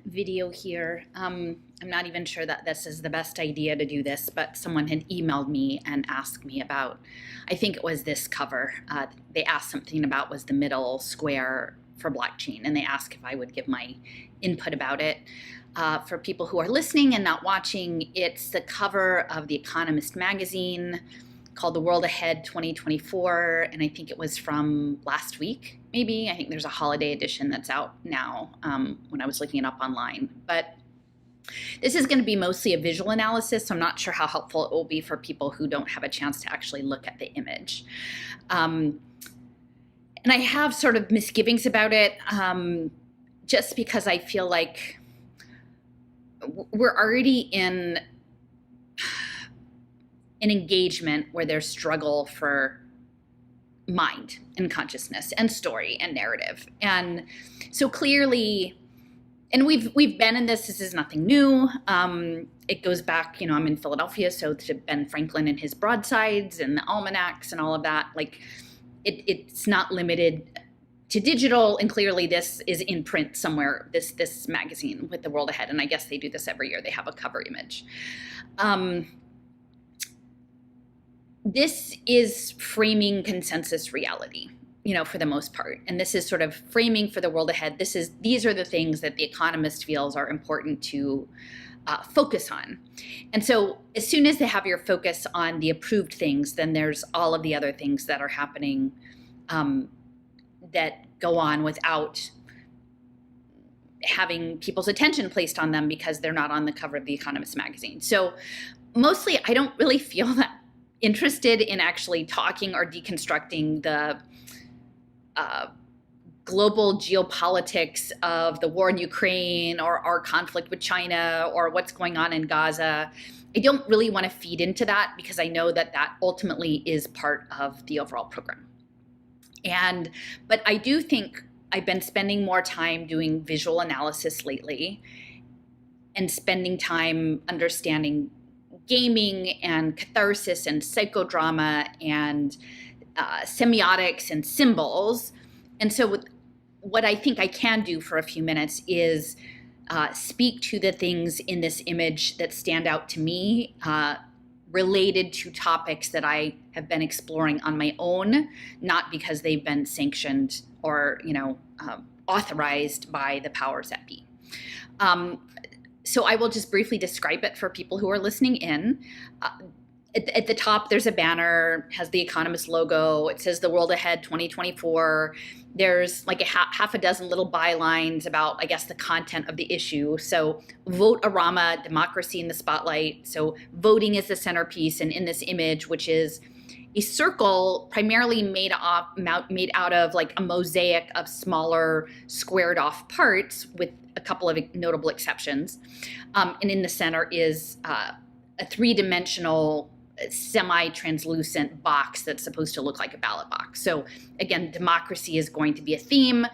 video here. I'm not even sure that this is the best idea to do this, but someone had emailed me and asked me about, I think it was this cover. They asked something about was the middle square for blockchain, and they asked if I would give my input about it. For people who are listening and not watching, it's the cover of the Economist magazine called The World Ahead 2024, and I think it was from last week, maybe. I think there's a holiday edition that's out now when I was looking it up online. But this is going to be mostly a visual analysis, so I'm not sure how helpful it will be for people who don't have a chance to actually look at the image. And I have sort of misgivings about it, just because I feel like we're already in an engagement where there's struggle for mind and consciousness and story and narrative. And so clearly, and we've been in this is nothing new. It goes back, I'm in Philadelphia, so to Ben Franklin and his broadsides and the almanacs and all of that, like it's not limited to digital, and clearly this is in print somewhere, this magazine with The World Ahead, and I guess they do this every year. They have a cover image. This is framing consensus reality, for the most part. And this is sort of framing for the world ahead. These are the things that The Economist feels are important to focus on. And so as soon as they have your focus on the approved things, then there's all of the other things that are happening that go on without having people's attention placed on them because they're not on the cover of The Economist magazine. So mostly I don't really feel that interested in actually talking or deconstructing the global geopolitics of the war in Ukraine or our conflict with China or what's going on in Gaza. I don't really want to feed into that because I know that that ultimately is part of the overall program. But I do think I've been spending more time doing visual analysis lately and spending time understanding gaming and catharsis and psychodrama and semiotics and symbols. And so what I think I can do for a few minutes is speak to the things in this image that stand out to me related to topics that I have been exploring on my own, not because they've been sanctioned or authorized by the powers that be. So I will just briefly describe it for people who are listening in. At the top, there's a banner, has the Economist logo. It says The World Ahead 2024. There's like half a dozen little bylines about, I guess, the content of the issue. So Vote-A-Rama, democracy in the spotlight. So voting is the centerpiece. And in this image, which is a circle primarily made out of like a mosaic of smaller squared off parts with a couple of notable exceptions. And in the center is a three-dimensional semi-translucent box that's supposed to look like a ballot box. So again, democracy is going to be a theme,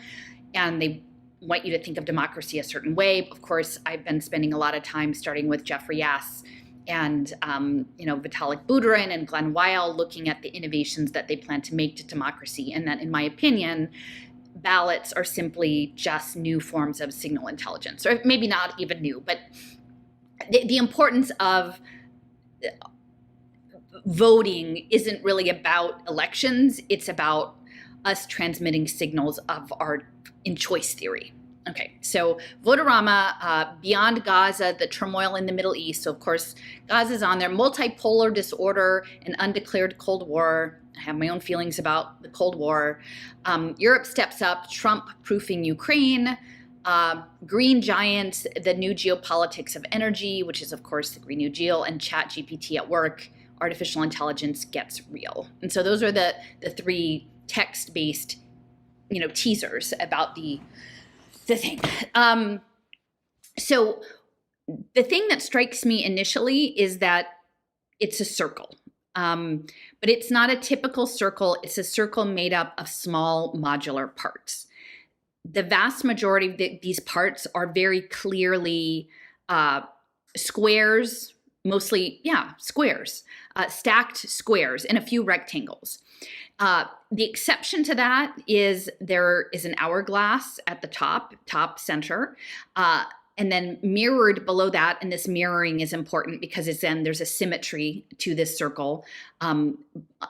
and they want you to think of democracy a certain way. Of course, I've been spending a lot of time starting with Jeffrey Yass and Vitalik Buterin and Glenn Weil looking at the innovations that they plan to make to democracy, and that, in my opinion, ballots are simply just new forms of signal intelligence, or maybe not even new, but the importance of voting isn't really about elections. It's about us transmitting signals of our in choice theory. Okay, so Vote-A-Rama, beyond Gaza, the turmoil in the Middle East. So of course, Gaza's on there, multipolar disorder, an undeclared Cold War. I have my own feelings about the Cold War. Europe steps up, Trump proofing Ukraine, Green Giants, the new geopolitics of energy, which is of course the Green New Deal, and ChatGPT at work, artificial intelligence gets real. And so those are the three text-based, teasers about the thing. So the thing that strikes me initially is that it's a circle. But it's not a typical circle. It's a circle made up of small modular parts. The vast majority of these parts are very clearly squares, mostly, squares, stacked squares and a few rectangles. The exception to that is there is an hourglass at the top center, And then mirrored below that, and this mirroring is important because there's a symmetry to this circle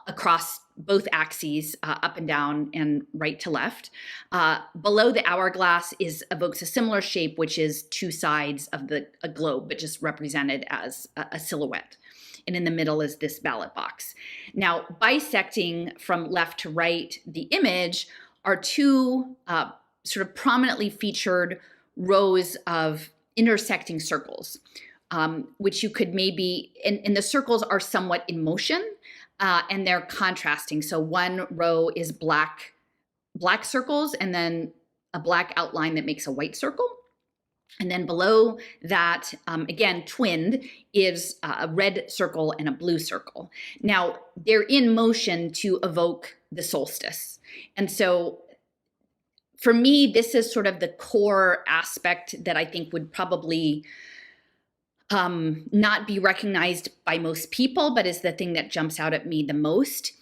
across both axes, up and down and right to left. Below the hourglass evokes a similar shape, which is two sides of a globe, but just represented as a silhouette. And in the middle is this ballot box. Now, bisecting from left to right the image are two sort of prominently featured rows of intersecting circles, which you could maybe, and the circles are somewhat in motion, and they're contrasting. So one row is black circles, and then a black outline that makes a white circle. And then below that, again, twinned, is a red circle and a blue circle. Now, they're in motion to evoke the solstice. And so for me, this is sort of the core aspect that I think would probably not be recognized by most people, but is the thing that jumps out at me the most.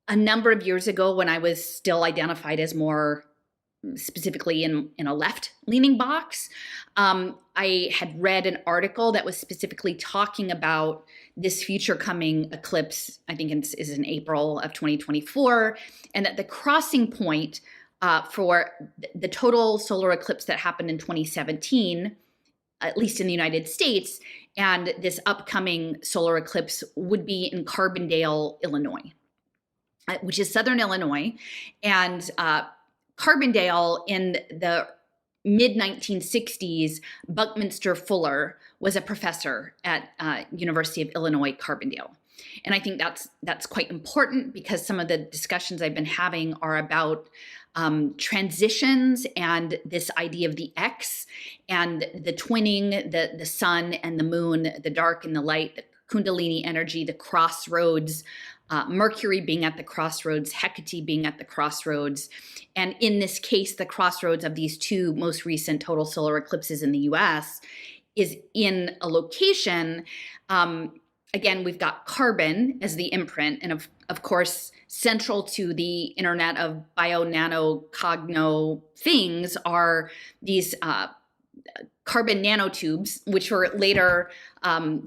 A number of years ago, when I was still identified as more specifically in a left-leaning box, I had read an article that was specifically talking about this future coming eclipse, I think is in April of 2024, and that the crossing point for the total solar eclipse that happened in 2017, at least in the United States, and this upcoming solar eclipse would be in Carbondale, Illinois, which is southern Illinois. And Carbondale, in the mid-1960s, Buckminster Fuller was a professor at University of Illinois, Carbondale. And I think that's quite important because some of the discussions I've been having are about transitions and this idea of the X and the twinning, the sun and the moon, the dark and the light, the Kundalini energy, the crossroads, Mercury being at the crossroads, Hecate being at the crossroads. And in this case, the crossroads of these two most recent total solar eclipses in the US is in a location. Again, we've got carbon as the imprint, and of course, central to the internet of bio-nano-cogno things are these carbon nanotubes, which were later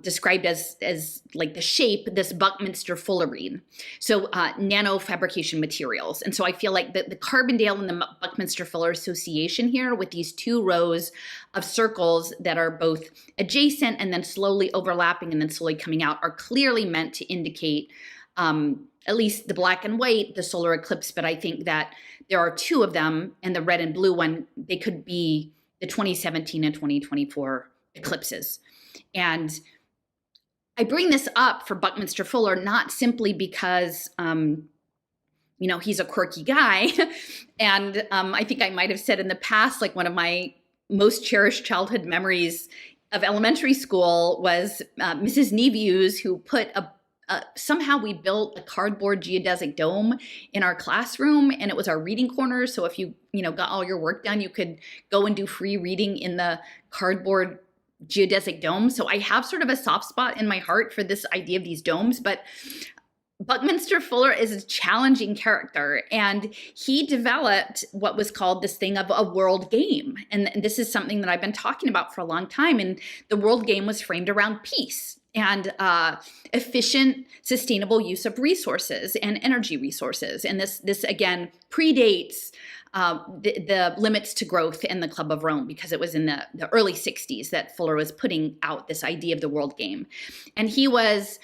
described as like the shape, this Buckminster Fullerene. So nanofabrication materials. And so I feel like the Carbondale and the Buckminster Fuller association here with these two rows of circles that are both adjacent and then slowly overlapping and then slowly coming out are clearly meant to indicate at least the black and white, the solar eclipse. But I think that there are two of them, and the red and blue one, they could be the 2017 and 2024 eclipses. And I bring this up for Buckminster Fuller not simply because, he's a quirky guy. And I think I might have said in the past, like one of my most cherished childhood memories of elementary school was Mrs. Nevius, who put somehow we built a cardboard geodesic dome in our classroom, and it was our reading corner. So if you got all your work done, you could go and do free reading in the cardboard geodesic dome. So I have sort of a soft spot in my heart for this idea of these domes, but Buckminster Fuller is a challenging character, and he developed what was called this thing of a world game. And this is something that I've been talking about for a long time. And the world game was framed around peace and efficient, sustainable use of resources and energy resources. And this again predates the limits to growth in the Club of Rome, because it was in the early 60s that Fuller was putting out this idea of the world game. And he was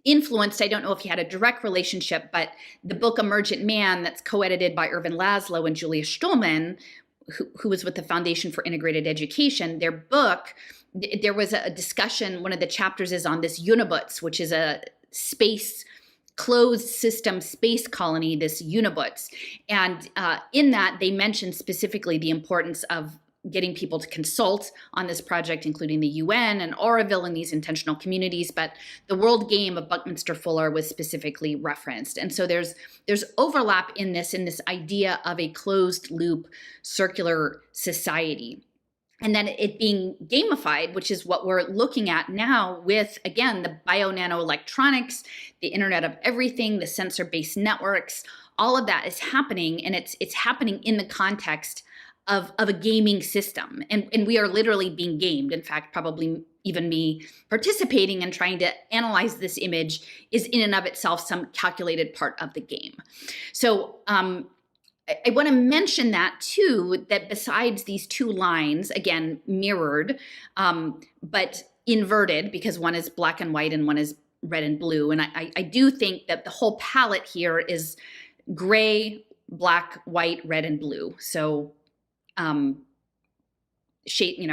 influenced, I don't know if he had a direct relationship, but the book Emergent Man, that's co-edited by Irvin Laszlo and Julia Stolman, who was with the Foundation for Integrated Education, their book, there was a discussion, one of the chapters is on this Unibuts, which is a space closed system space colony, this Unibuts. And in that, they mentioned specifically the importance of getting people to consult on this project, including the UN and Oroville and these intentional communities. But the world game of Buckminster Fuller was specifically referenced. And so there's overlap in this idea of a closed loop circular society. And then it being gamified, which is what we're looking at now with, again, the bio-nano-electronics, the Internet of Everything, the sensor-based networks, all of that is happening. And it's happening in the context of a gaming system. And we are literally being gamed. In fact, probably even me participating and trying to analyze this image is in and of itself some calculated part of the game. So I want to mention that too, that besides these two lines, again, mirrored, but inverted, because one is black and white and one is red and blue. And I do think that the whole palette here is gray, black, white, red, and blue. So shade,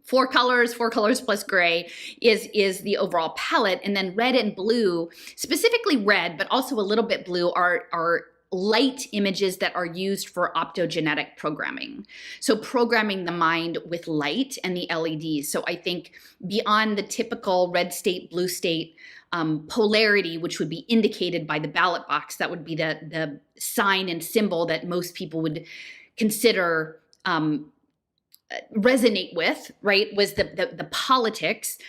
four colors plus gray is the overall palette. And then red and blue, specifically red, but also a little bit blue, are light images that are used for optogenetic programming. So programming the mind with light and the LEDs. So I think beyond the typical red state, blue state polarity, which would be indicated by the ballot box, that would be the sign and symbol that most people would consider resonate with, right, was the politics.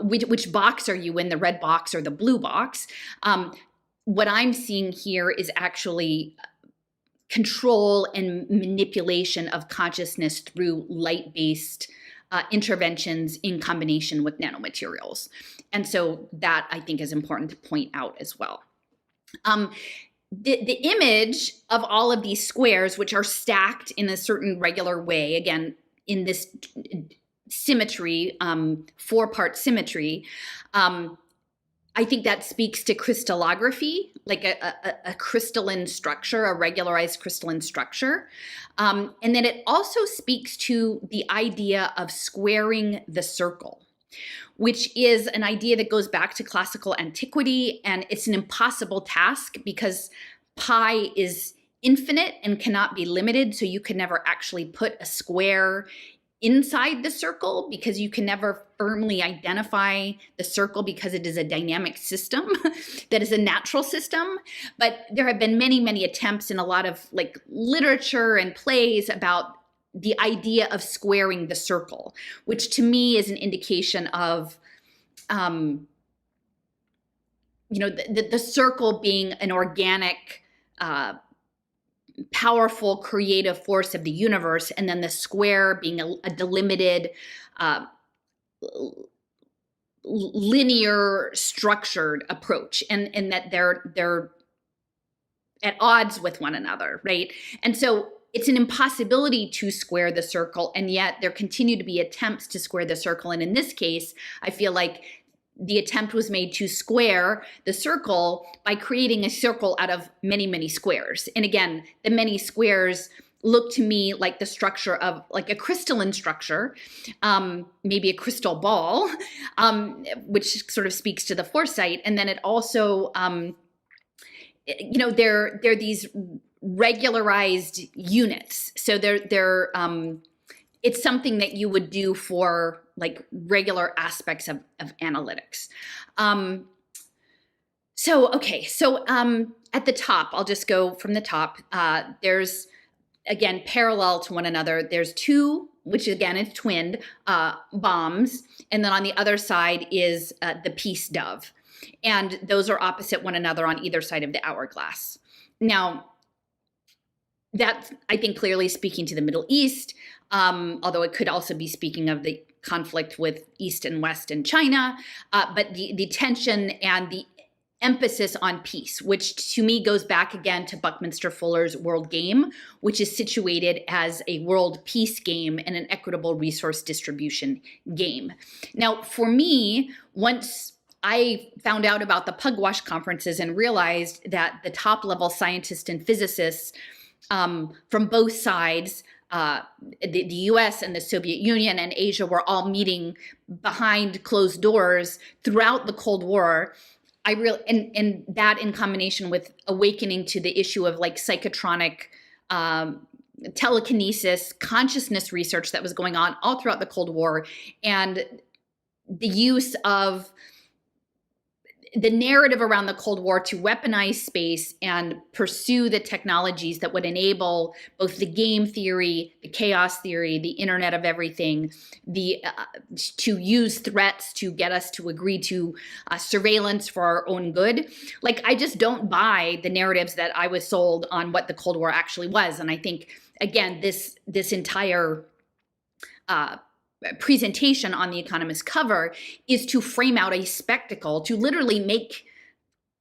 Which box are you in, the red box or the blue box? What I'm seeing here is actually control and manipulation of consciousness through light-based interventions in combination with nanomaterials. And so that, I think, is important to point out as well. The image of all of these squares, which are stacked in a certain regular way, again, in this symmetry, four-part symmetry, I think that speaks to crystallography, like a crystalline structure, a regularized crystalline structure. And then it also speaks to the idea of squaring the circle, which is an idea that goes back to classical antiquity. And it's an impossible task because pi is infinite and cannot be limited. So you can never actually put a square inside the circle because you can never firmly identify the circle because it is a dynamic system that is a natural system. But there have been many, many attempts in a lot of like literature and plays about the idea of squaring the circle, which to me is an indication of the circle being an organic powerful creative force of the universe, and then the square being a delimited linear structured approach, and that they're at odds with one another, right? And so it's an impossibility to square the circle, and yet there continue to be attempts to square the circle. And in this case, I feel like the attempt was made to square the circle by creating a circle out of many, many squares. And again, the many squares look to me like the structure of like a crystalline structure, maybe a crystal ball, which sort of speaks to the foresight. And then it also, they're these regularized units. So it's something that you would do for like regular aspects of analytics. So at the top, I'll just go from the top. There's, again, parallel to one another. There's two, which again is twinned, bombs. And then on the other side is the peace dove. And those are opposite one another on either side of the hourglass. Now, that's, I think, clearly speaking to the Middle East, although it could also be speaking of the conflict with East and West and China, but the tension and the emphasis on peace, which to me goes back again to Buckminster Fuller's world game, which is situated as a world peace game and an equitable resource distribution game. Now, for me, once I found out about the Pugwash conferences and realized that the top level scientists and physicists from both sides, the US and the Soviet Union and Asia, were all meeting behind closed doors throughout the Cold War. And that in combination with awakening to the issue of like psychotronic telekinesis, consciousness research that was going on all throughout the Cold War, and the use of the narrative around the Cold War to weaponize space and pursue the technologies that would enable both the game theory, the chaos theory, the Internet of Everything, to use threats to get us to agree to surveillance for our own good. Like, I just don't buy the narratives that I was sold on what the Cold War actually was. And I think again, this entire presentation on the Economist cover is to frame out a spectacle, to literally make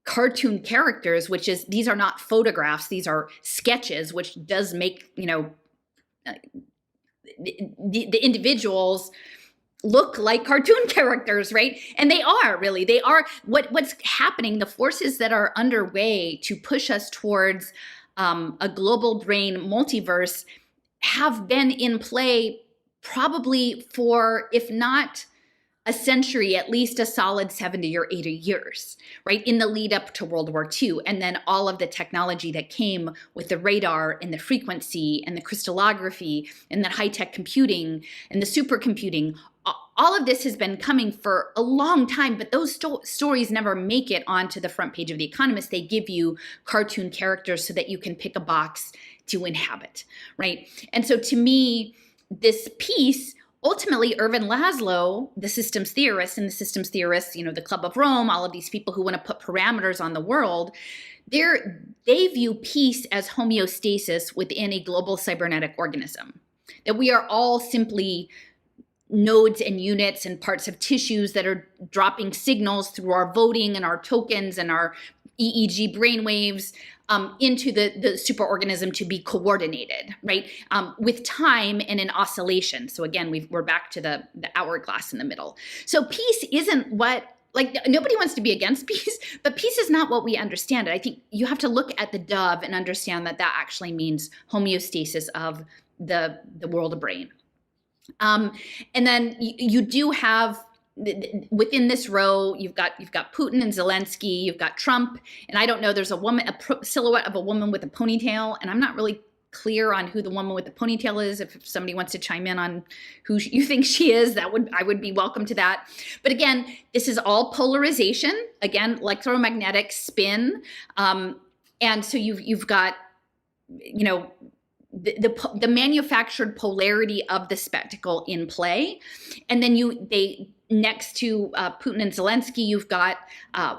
cartoon characters, which is, these are not photographs, these are sketches, which does make, the individuals look like cartoon characters, right? And they are what's happening. The forces that are underway to push us towards a global brain multiverse have been in play probably for, if not a century, at least a solid 70 or 80 years, right? In the lead up to World War II. And then all of the technology that came with the radar and the frequency and the crystallography and the high-tech computing and the supercomputing. All of this has been coming for a long time, but those stories never make it onto the front page of The Economist. They give you cartoon characters so that you can pick a box to inhabit, right? And so to me, this piece, ultimately, Ervin Laszlo, the systems theorist, and the systems theorists, the Club of Rome, all of these people who want to put parameters on the world, they view peace as homeostasis within a global cybernetic organism. That we are all simply nodes and units and parts of tissues that are dropping signals through our voting and our tokens and our EEG brainwaves into the superorganism to be coordinated, right? With time and in oscillation. So again, we're back to the hourglass in the middle. So peace isn't nobody wants to be against peace, but peace is not what we understand it. I think you have to look at the dove and understand that actually means homeostasis of the world of brain. And then you do have, within this row, you've got Putin and Zelensky, you've got Trump, and I don't know, there's a silhouette of a woman with a ponytail, and I'm not really clear on who the woman with the ponytail is. If somebody wants to chime in on who you think she is, I would be welcome to that. But again, this is all polarization, again, electromagnetic spin, and so you've got, the manufactured polarity of the spectacle in play. And then next to Putin and Zelensky, you've got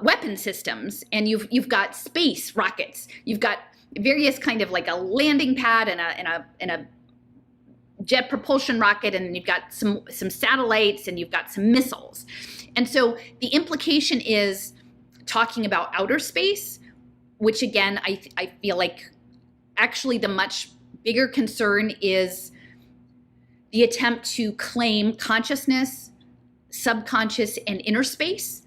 weapon systems, and you've got space rockets. You've got various kind of like a landing pad and a jet propulsion rocket, and then you've got some satellites, and you've got some missiles. And so the implication is talking about outer space, which again, I feel like actually the much bigger concern is the attempt to claim consciousness, subconscious, and inner space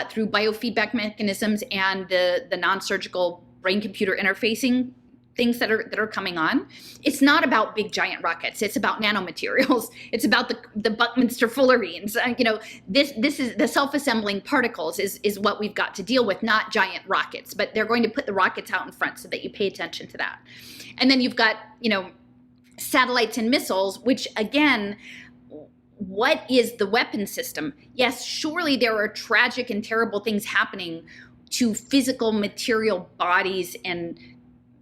through biofeedback mechanisms and the non-surgical brain-computer interfacing things that are coming on. It's not about big giant rockets. It's about nanomaterials. It's about the Buckminster Fullerenes. This is the self-assembling particles is what we've got to deal with, not giant rockets. But they're going to put the rockets out in front so that you pay attention to that. And then you've got satellites and missiles, which again, what is the weapon system? Yes, surely there are tragic and terrible things happening to physical material bodies and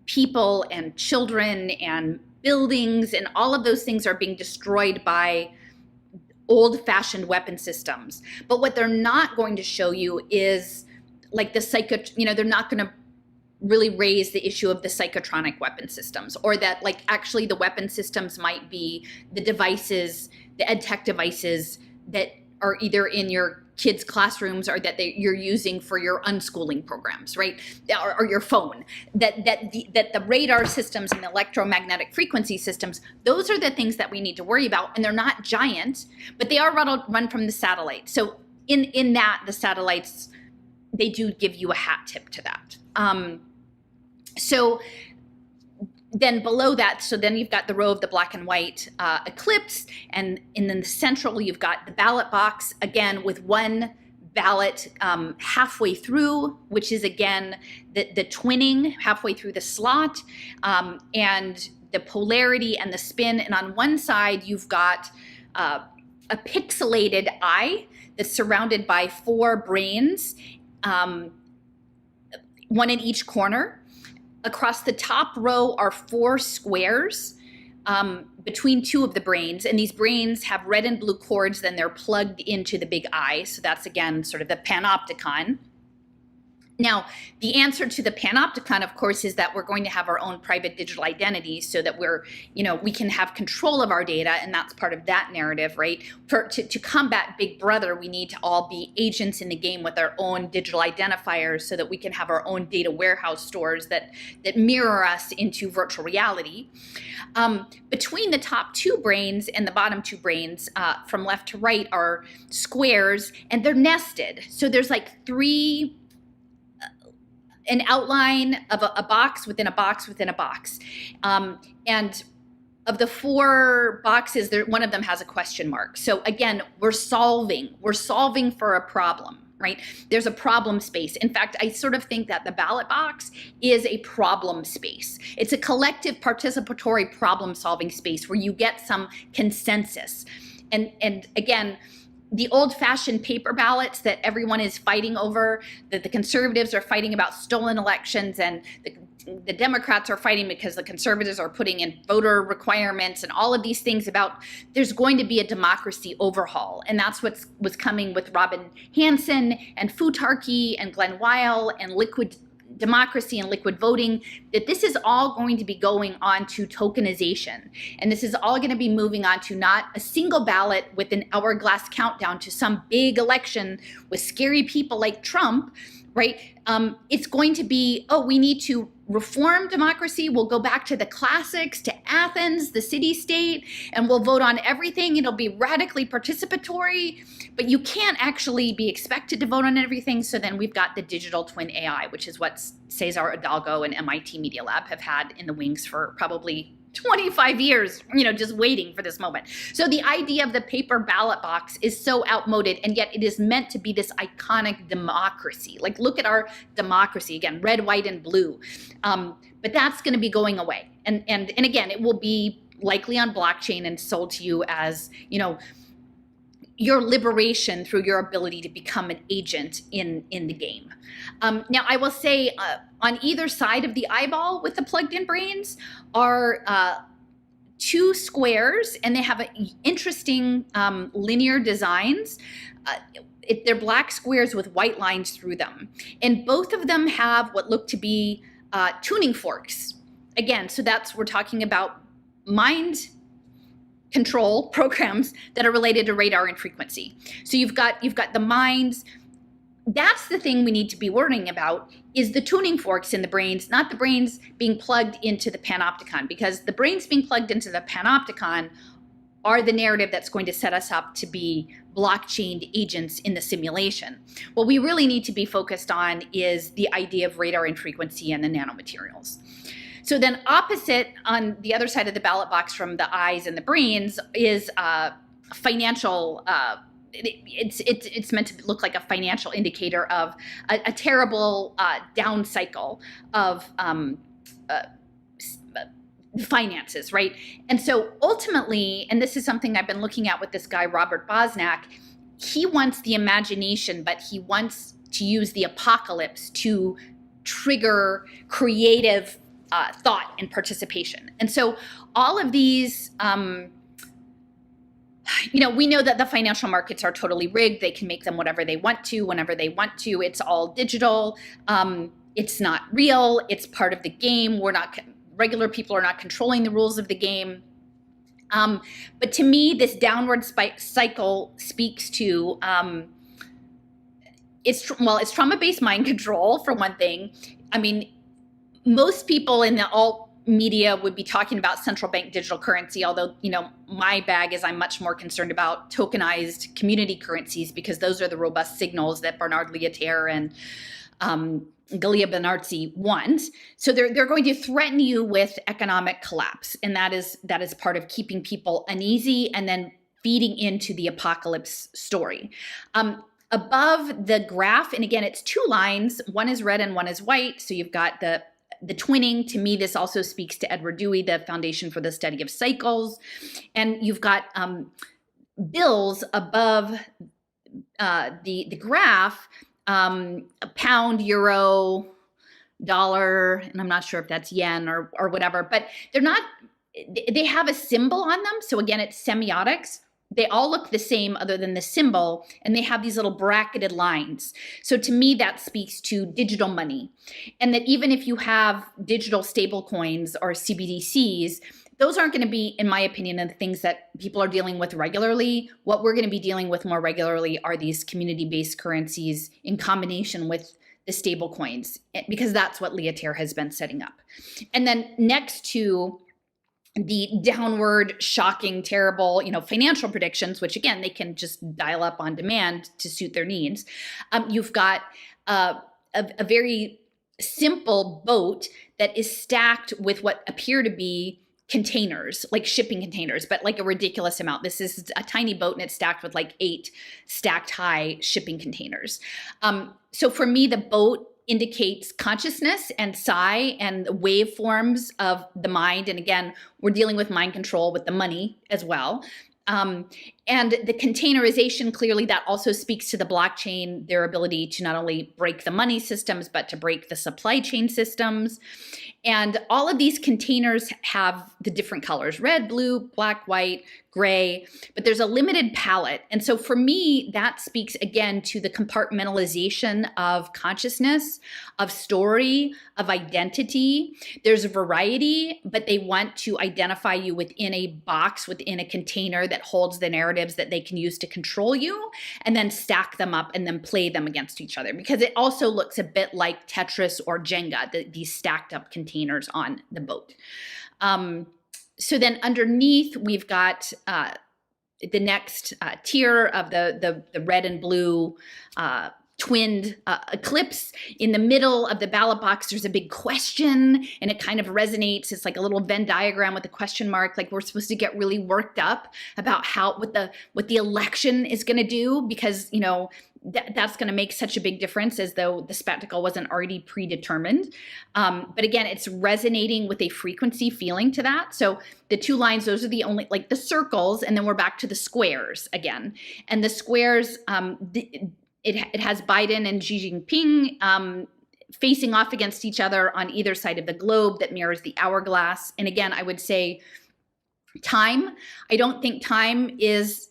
people and children and buildings, and all of those things are being destroyed by old-fashioned weapon systems. But what they're not going to show you is like they're not going to really raise the issue of the psychotronic weapon systems, or that actually the weapon systems might be the devices, the ed tech devices that are either in your kids' classrooms or that you're using for your unschooling programs, right? Or your phone. That the radar systems and the electromagnetic frequency systems, those are the things that we need to worry about. And they're not giant, but they are run from the satellite. So in that, the satellites, they do give you a hat tip to that. So then below that, so then you've got the row of the black and white eclipse, and in the central, you've got the ballot box, again, with one ballot halfway through, which is, again, the twinning halfway through the slot, and the polarity and the spin. And on one side, you've got a pixelated eye that's surrounded by 4 brains, one in each corner. Across the top row are 4 squares between 2 of the brains, and these brains have red and blue cords, then they're plugged into the big eye. So that's, again, sort of the panopticon. Now, the answer to the panopticon, of course, is that we're going to have our own private digital identity so that we can have control of our data, and that's part of that narrative, right? To combat Big Brother, we need to all be agents in the game with our own digital identifiers so that we can have our own data warehouse stores that mirror us into virtual reality. Between the top two brains and the bottom two brains, from left to right, are squares, and they're nested. So there's like an outline of a box within a box within a box. And of the four boxes, one of them has a question mark. So again, we're solving for a problem, right? There's a problem space. In fact, I sort of think that the ballot box is a problem space. It's a collective participatory problem solving space where you get some consensus. And again, the old-fashioned paper ballots that everyone is fighting over, that the conservatives are fighting about stolen elections, and the Democrats are fighting because the conservatives are putting in voter requirements and all of these things about there's going to be a democracy overhaul. And that's what's coming with Robin Hanson and Futarki and Glenn Weil and Liquid Democracy and liquid voting, that this is all going to be going on to tokenization. And this is all going to be moving on to not a single ballot with an hourglass countdown to some big election with scary people like Trump, right? It's going to be, we need to reform democracy. We'll go back to the classics, to Athens, the city-state, and we'll vote on everything. It'll be radically participatory, but you can't actually be expected to vote on everything. So then we've got the digital twin AI, which is what Cesar Hidalgo and MIT Media Lab have had in the wings for probably 25 years, just waiting for this moment. So the idea of the paper ballot box is so outmoded, and yet it is meant to be this iconic democracy. Like, look at our democracy again, red, white, and blue. But that's going to be going away. And again, it will be likely on blockchain and sold to you as, your liberation through your ability to become an agent in the game. Now, I will say on either side of the eyeball with the plugged-in brains are two squares, and they have interesting linear designs. They're black squares with white lines through them. And both of them have what look to be tuning forks. Again, so we're talking about mind control programs that are related to radar and frequency. So you've got the minds. That's the thing we need to be worrying about, is the tuning forks in the brains, not the brains being plugged into the panopticon, because the brains being plugged into the panopticon are the narrative that's going to set us up to be blockchain agents in the simulation. What we really need to be focused on is the idea of radar and frequency and the nanomaterials. So then opposite, on the other side of the ballot box from the eyes and the brains, is financial. It's meant to look like a financial indicator of a terrible down cycle of finances, right? And so ultimately, and this is something I've been looking at with this guy, Robert Bosnak, he wants the imagination, but he wants to use the apocalypse to trigger creative thought and participation. And so all of these, we know that the financial markets are totally rigged. They can make them whatever they want to, whenever they want to. It's all digital. It's not real. It's part of the game. Regular people are not controlling the rules of the game. But to me, this downward cycle speaks to, it's trauma-based mind control, for one thing. I mean, most people in the alt media would be talking about central bank digital currency, although, my bag is I'm much more concerned about tokenized community currencies, because those are the robust signals that Bernard Lietaer and Galia Benartzi want. So they're going to threaten you with economic collapse, and that is part of keeping people uneasy and then feeding into the apocalypse story. Above the graph, and again, it's two lines, one is red and one is white, so you've got the twinning. To me, this also speaks to Edward Dewey, the Foundation for the Study of Cycles. And you've got bills above the graph, pound, euro, dollar, and I'm not sure if that's yen or whatever, but they have a symbol on them. So again, it's semiotics. they all look the same other than the symbol, and they have these little bracketed lines. So to me, that speaks to digital money. And that even if you have digital stable coins or CBDCs, those aren't going to be, in my opinion, the things that people are dealing with regularly. What we're going to be dealing with more regularly are these community-based currencies in combination with the stable coins, because that's what Leotair has been setting up. And then next to the downward, shocking, terrible, financial predictions, which again, they can just dial up on demand to suit their needs. You've got a very simple boat that is stacked with what appear to be containers, like shipping containers, but like a ridiculous amount. This is a tiny boat and it's stacked with like 8 stacked high shipping containers. So for me, the boat indicates consciousness and psi and the waveforms of the mind. And again, we're dealing with mind control with the money as well. And the containerization, clearly that also speaks to the blockchain, their ability to not only break the money systems, but to break the supply chain systems. And all of these containers have the different colors: red, blue, black, white, gray, but there's a limited palette. And so for me, that speaks again to the compartmentalization of consciousness, of story, of identity. There's a variety, but they want to identify you within a box, within a container that holds the narratives that they can use to control you, and then stack them up and then play them against each other. Because it also looks a bit like Tetris or Jenga, these stacked up containers on the boat. So then underneath, we've got the next tier of the red and blue twinned eclipse. In the middle of the ballot box, there's a big question, and it kind of resonates. It's like a little Venn diagram with a question mark. Like we're supposed to get really worked up about what the election is going to do, because that's going to make such a big difference, as though the spectacle wasn't already predetermined. But again, it's resonating with a frequency feeling to that. So the 2 lines, those are the only, like the circles, and then we're back to the squares again. And the squares, it has Biden and Xi Jinping facing off against each other on either side of the globe that mirrors the hourglass. And again, I would say time. I don't think time is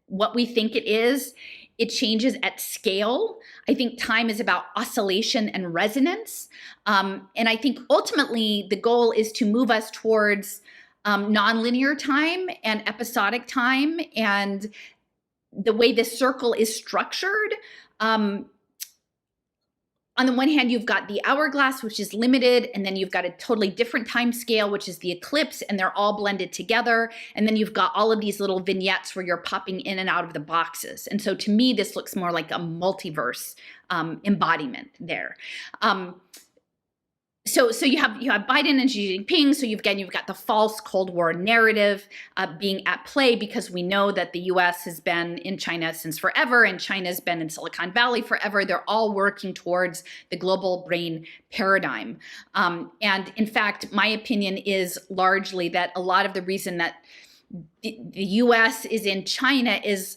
what we think it is. It changes at scale. I think time is about oscillation and resonance. And I think ultimately the goal is to move us towards nonlinear time and episodic time. And the way the circle is structured, on the one hand, you've got the hourglass, which is limited, and then you've got a totally different time scale, which is the eclipse, and they're all blended together. And then you've got all of these little vignettes where you're popping in and out of the boxes. And so to me, this looks more like a multiverse embodiment there. So you have Biden and Xi Jinping. So you've got the false Cold War narrative being at play, because we know that the U.S. has been in China since forever, and China's been in Silicon Valley forever. They're all working towards the global brain paradigm. And in fact, my opinion is largely that a lot of the reason that the U.S. is in China is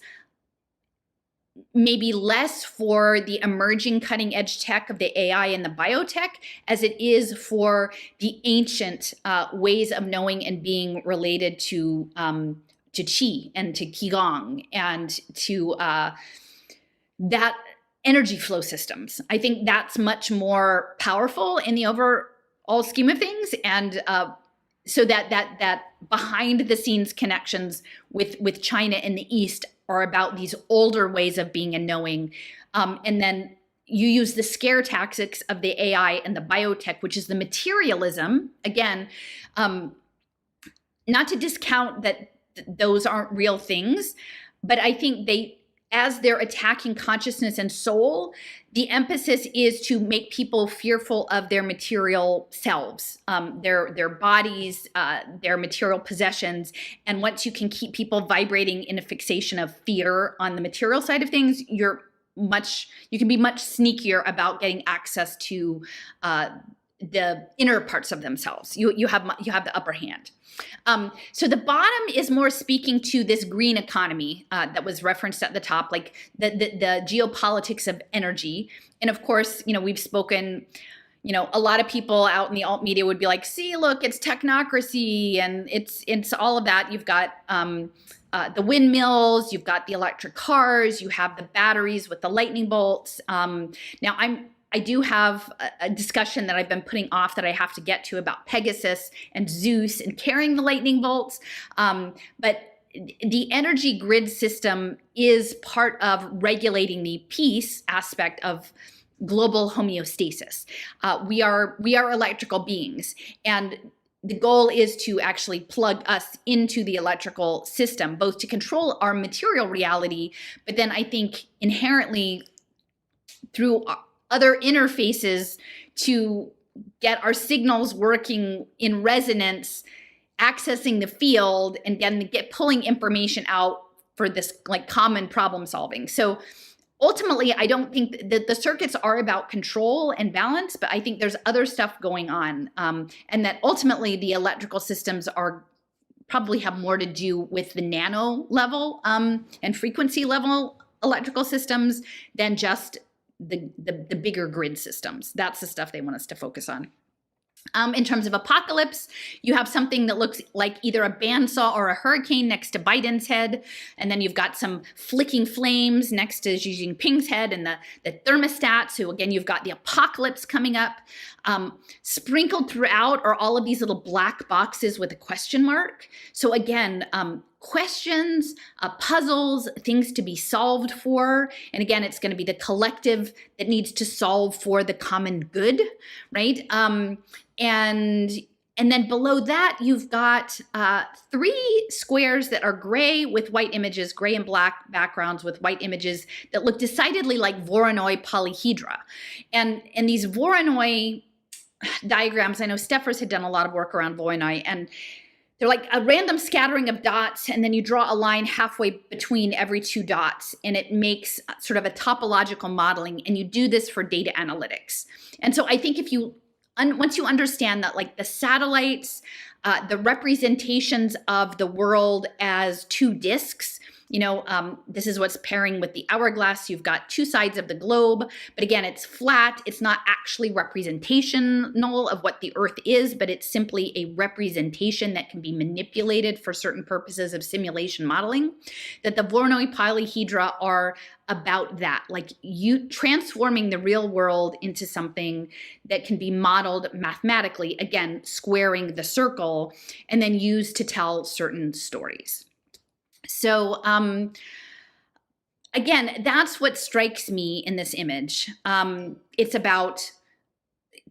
maybe less for the emerging cutting edge tech of the AI and the biotech as it is for the ancient ways of knowing and being related to Qi and to Qigong and to that energy flow systems. I think that's much more powerful in the overall scheme of things. And so that behind the scenes connections with China in the East are about these older ways of being and knowing. And then you use the scare tactics of the AI and the biotech, which is the materialism. Again, not to discount that those aren't real things, but I think as they're attacking consciousness and soul, the emphasis is to make people fearful of their material selves, their bodies, their material possessions. And once you can keep people vibrating in a fixation of fear on the material side of things, you can be much sneakier about getting access to the inner parts of themselves. You have the upper hand. So the bottom is more speaking to this green economy that was referenced at the top, like the geopolitics of energy. And of course, we've spoken, a lot of people out in the alt media would be like, see, look, it's technocracy and it's all of that. You've got the windmills, you've got the electric cars, you have the batteries with the lightning bolts. Now I do have a discussion that I've been putting off that I have to get to about Pegasus and Zeus and carrying the lightning bolts. But the energy grid system is part of regulating the peace aspect of global homeostasis. We are electrical beings, and the goal is to actually plug us into the electrical system, both to control our material reality, but then I think inherently through other interfaces to get our signals working in resonance, accessing the field, and then pulling information out for this like common problem solving. So ultimately, I don't think that the circuits are about control and balance, but I think there's other stuff going on, and that ultimately the electrical systems probably have more to do with the nano level and frequency level electrical systems than just the bigger grid systems. That's the stuff they want us to focus on. In terms of apocalypse, you have something that looks like either a bandsaw or a hurricane next to Biden's head. And then you've got some flicking flames next to Xi Jinping's head and the thermostat. So again, you've got the apocalypse coming up. Sprinkled throughout are all of these little black boxes with a question mark. So again, questions, puzzles, things to be solved for. And again, it's going to be the collective that needs to solve for the common good, right? And then below that, you've got 3 squares that are gray with white images, gray and black backgrounds with white images that look decidedly like Voronoi polyhedra. And these Voronoi diagrams, I know Steffers had done a lot of work around Voronoi, and they're like a random scattering of dots, and then you draw a line halfway between every 2 dots, and it makes sort of a topological modeling, and you do this for data analytics. And so I think if you once you understand that, like the satellites, the representations of the world as 2 disks, this is what's pairing with the hourglass. You've got 2 sides of the globe, but again, it's flat. It's not actually representational of what the Earth is, but it's simply a representation that can be manipulated for certain purposes of simulation modeling. That the Voronoi polyhedra are about that, like you transforming the real world into something that can be modeled mathematically, again, squaring the circle, and then used to tell certain stories. So again, that's what strikes me in this image. It's about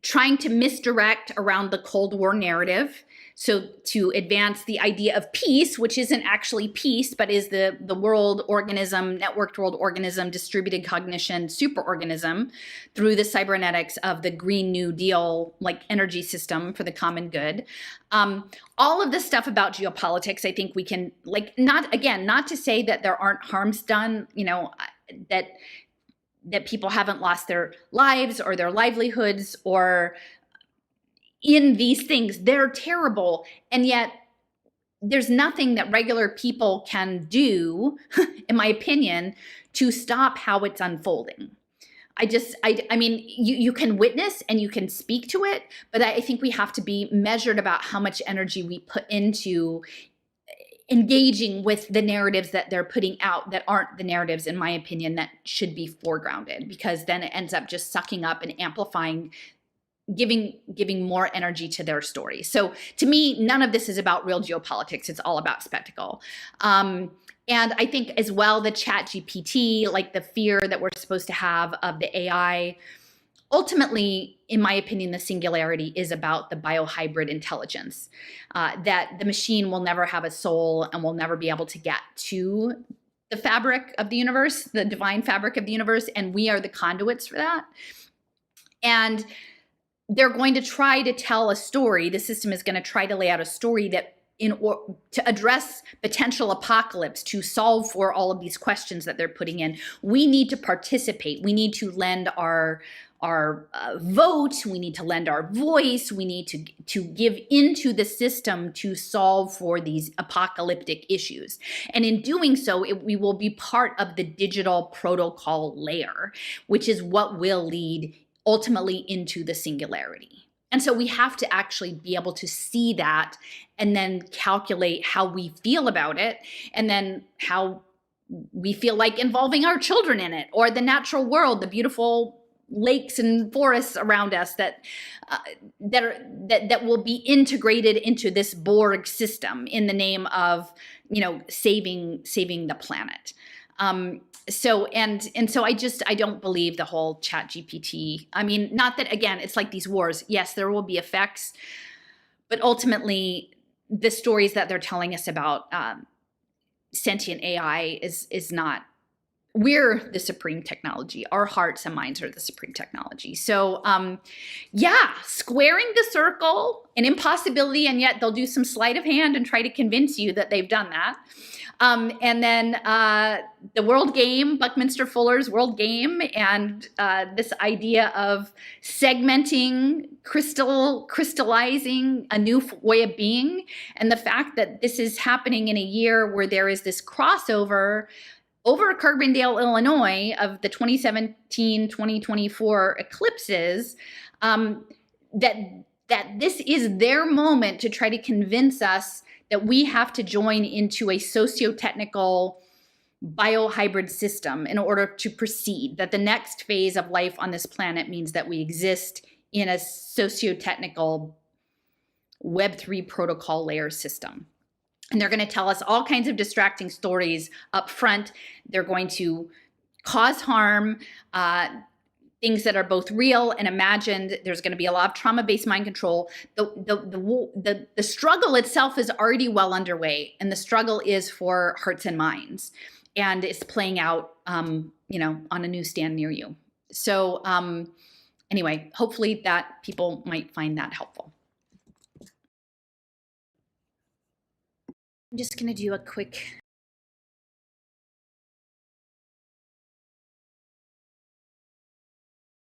trying to misdirect around the Cold War narrative. So to advance the idea of peace, which isn't actually peace, but is the world organism, networked world organism, distributed cognition, superorganism through the cybernetics of the Green New Deal, like energy system for the common good. All of this stuff about geopolitics, I think we can, like, not to say that there aren't harms done, that people haven't lost their lives or their livelihoods or in these things. They're terrible. And yet there's nothing that regular people can do, in my opinion, to stop how it's unfolding. I mean, you can witness and you can speak to it, but I think we have to be measured about how much energy we put into engaging with the narratives that they're putting out that aren't the narratives, in my opinion, that should be foregrounded, because then it ends up just sucking up and amplifying, giving more energy to their story. So to me, none of this is about real geopolitics. It's all about spectacle. And I think as well, the ChatGPT, like the fear that we're supposed to have of the AI, ultimately, in my opinion, the singularity is about the biohybrid intelligence, that the machine will never have a soul and will never be able to get to the fabric of the universe, the divine fabric of the universe, and we are the conduits for that. And they're going to try to tell a story. The system is going to try to lay out a story that to address potential apocalypse, to solve for all of these questions that they're putting in. We need to participate. We need to lend our vote. We need to lend our voice. We need to give into the system to solve for these apocalyptic issues. And in doing so, we will be part of the digital protocol layer, which is what will lead ultimately into the singularity. And so we have to actually be able to see that and then calculate how we feel about it, and then how we feel like involving our children in it, or the natural world, the beautiful lakes and forests around us that will be integrated into this Borg system in the name of, saving the planet. So I don't believe the whole chat GPT. I mean, not that, again, it's like these wars. Yes, there will be effects, but ultimately the stories that they're telling us about sentient AI is not. We're the supreme technology. Our hearts and minds are the supreme technology. So squaring the circle, an impossibility, and yet they'll do some sleight of hand and try to convince you that they've done that. And then the world game, Buckminster Fuller's world game, and this idea of segmenting, crystallizing a new way of being, and the fact that this is happening in a year where there is this crossover over Carbondale, Illinois, of the 2017-2024 eclipses, that this is their moment to try to convince us that we have to join into a socio-technical biohybrid system in order to proceed, that the next phase of life on this planet means that we exist in a socio-technical Web3 protocol layer system. And they're going to tell us all kinds of distracting stories up front. They're going to cause harm, things that are both real and imagined. There's going to be a lot of trauma-based mind control. The struggle itself is already well underway, and the struggle is for hearts and minds, and it's playing out, on a newsstand near you. So anyway, hopefully that people might find that helpful. I'm just going to do a quick